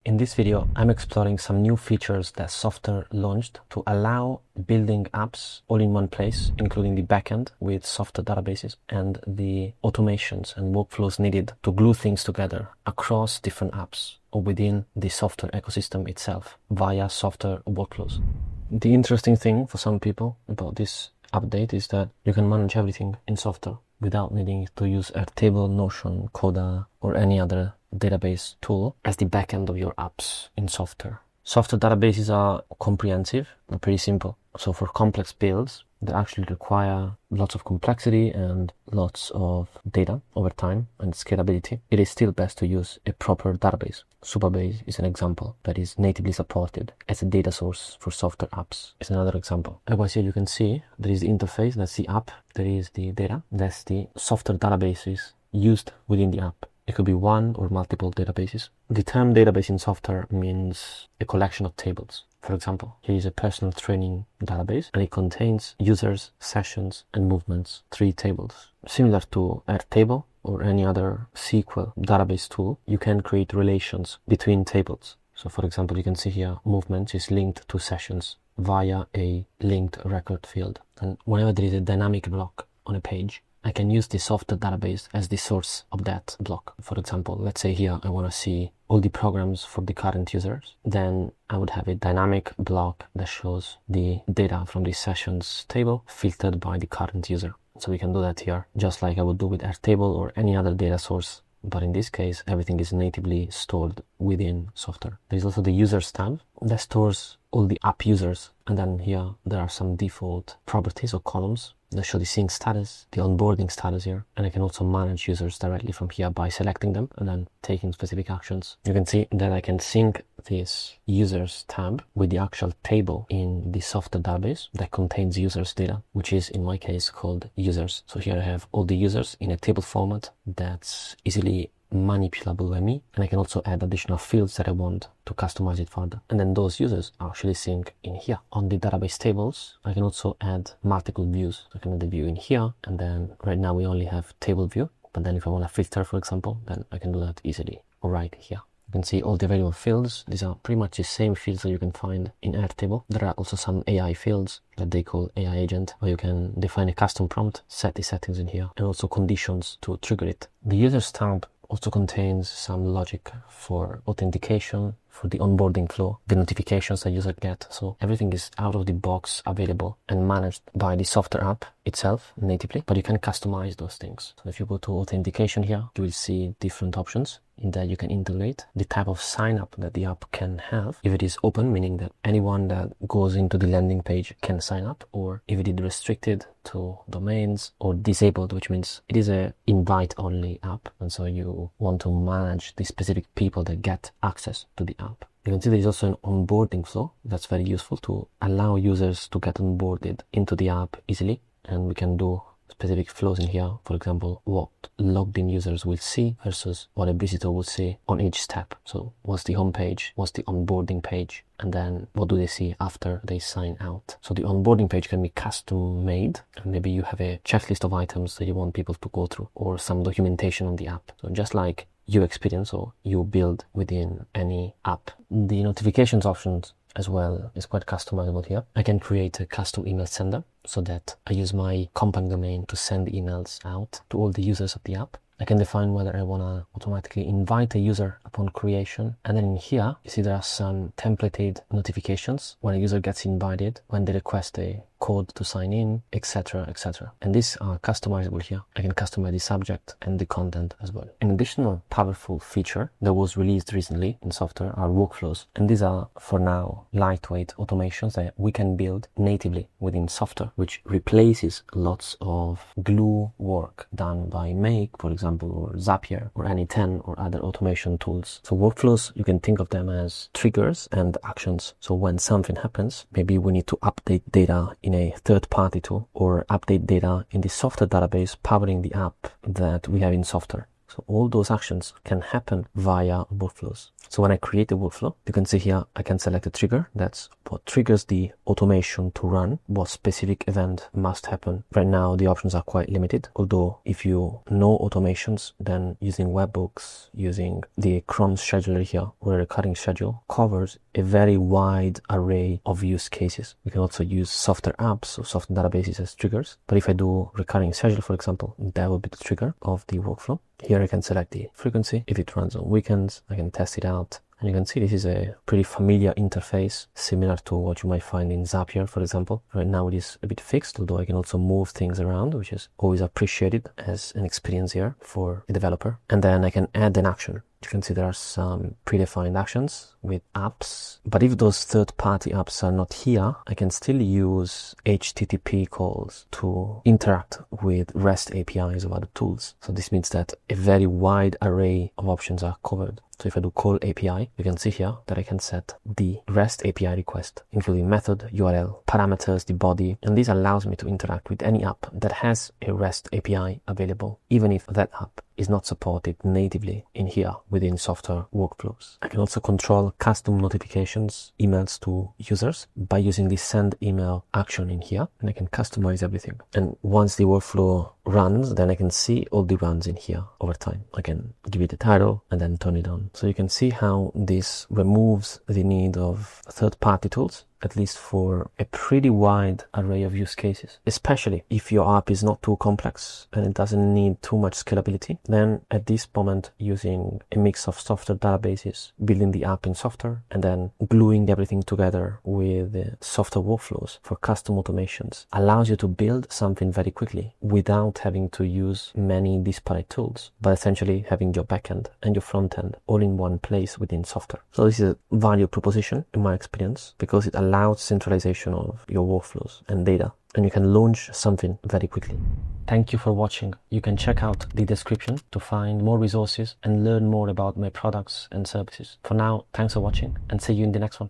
In this video, I'm exploring some new features that Softr launched to allow building apps all in one place, including the backend with Softr databases and the automations and workflows needed to glue things together across different apps or within the Softr ecosystem itself via Softr workflows. The interesting thing for some people about this update is that you can manage everything in Softr without needing to use Airtable, Notion, Coda, or any other database tool as the backend of your apps in Softr. Softr databases are comprehensive and pretty simple. So for complex builds, they actually require lots of complexity and lots of data over time and scalability. It is still best to use a proper database. Supabase is an example that is natively supported as a data source for Softr apps. It's another example. Likewise, here you can see there is the interface, that's the app, there is the data, that's the Softr databases used within the app. It could be one or multiple databases. The term database in Softr means a collection of tables. For example, here is a personal training database and it contains users, sessions, and movements, 3 tables. Similar to Airtable or any other SQL database tool, you can create relations between tables. So for example, you can see here movements is linked to sessions via a linked record field. And whenever there is a dynamic block on a page, I can use the Softr database as the source of that block. For example, let's say here I want to see all the programs for the current users. Then I would have a dynamic block that shows the data from the sessions table filtered by the current user. So we can do that here, just like I would do with Airtable or any other data source. But in this case, everything is natively stored within Softr. There's also the users tab that stores all the app users. And then here there are some default properties or columns that show the sync status, the onboarding status here. And I can also manage users directly from here by selecting them and then taking specific actions. You can see that I can sync this users tab with the actual table in the Softr database that contains users data, which is in my case called users. So here I have all the users in a table format that's easily manipulable by me, and I can also add additional fields that I want to customize it further. And then those users actually sync in here. On the database tables, I can also add multiple views. I can add the view in here, and then right now we only have table view, but then if I want to filter, for example, then I can do that easily right here. You can see all the available fields. These are pretty much the same fields that you can find in Airtable. There are also some AI fields that they call AI agent, where you can define a custom prompt, set the settings in here, and also conditions to trigger it. The users tab also contains some logic for authentication, for the onboarding flow, the notifications that users get. So everything is out of the box available and managed by the Softr app itself natively, but you can customize those things. So if you go to authentication here, you will see different options in that you can integrate the type of sign up that the app can have. If it is open, meaning that anyone that goes into the landing page can sign up, or if it is restricted to domains, or disabled, which means it is a invite only app. And so you want to manage the specific people that get access to the app. You can see there is also an onboarding flow that's very useful to allow users to get onboarded into the app easily. And we can do specific flows in here. For example, what logged in users will see versus what a visitor will see on each step. So what's the home page, what's the onboarding page, and then what do they see after they sign out. So the onboarding page can be custom made, and maybe you have a checklist of items that you want people to go through, or some documentation on the app. So just like you experience or you build within any app. The notifications options as well is quite customizable here. I can create a custom email sender so that I use my company domain to send emails out to all the users of the app. I can define whether I want to automatically invite a user upon creation. And then in here, you see there are some templated notifications when a user gets invited, when they request a code to sign in, etc., etc. And these are customizable here. I can customize the subject and the content as well. An additional powerful feature that was released recently in Softr are workflows. And these are, for now, lightweight automations that we can build natively within Softr, which replaces lots of glue work done by Make, for example, or Zapier, or any 10 or other automation tools. So workflows, you can think of them as triggers and actions. So when something happens, maybe we need to update data in a third-party tool, or update data in the Softr database powering the app that we have in Softr. So So all those actions can happen via workflows. So when I create a workflow, you can see here, I can select a trigger. That's what triggers the automation to run, what specific event must happen. Right now, the options are quite limited. Although if you know automations, then using webhooks, using the Chrome scheduler here, or a recurring schedule, covers a very wide array of use cases. We can also use Softr apps or Softr databases as triggers. But if I do recurring schedule, for example, that will be the trigger of the workflow. Here I can select the frequency. If it runs on weekends, I can test it out. And you can see this is a pretty familiar interface, similar to what you might find in Zapier, for example. Right now it is a bit fixed, although I can also move things around, which is always appreciated as an experience here for a developer. And then I can add an action. You can see there are some predefined actions with apps, but if those third-party apps are not here, I can still use HTTP calls to interact with REST APIs of other tools. So this means that a very wide array of options are covered. So if I do call API, you can see here that I can set the REST API request, including method, URL, parameters, the body, and this allows me to interact with any app that has a REST API available, even if that app is not supported natively in here within Softr workflows. I can also control custom notifications, emails to users by using the send email action in here, and I can customize everything. And once the workflow runs, then I can see all the runs in here over time. I can give it a title and then turn it on. So you can see how this removes the need of third-party tools, at least for a pretty wide array of use cases, especially if your app is not too complex and it doesn't need too much scalability. Then at this moment, using a mix of Softr databases, building the app in Softr, and then gluing everything together with Softr workflows for custom automations allows you to build something very quickly without having to use many disparate tools, but essentially having your backend and your front end all in one place within Softr. So this is a value proposition in my experience, because it allows centralization of your workflows and data, and you can launch something very quickly. Thank you for watching. You can check out the description to find more resources and learn more about my products and services. For now, thanks for watching, and see you in the next one.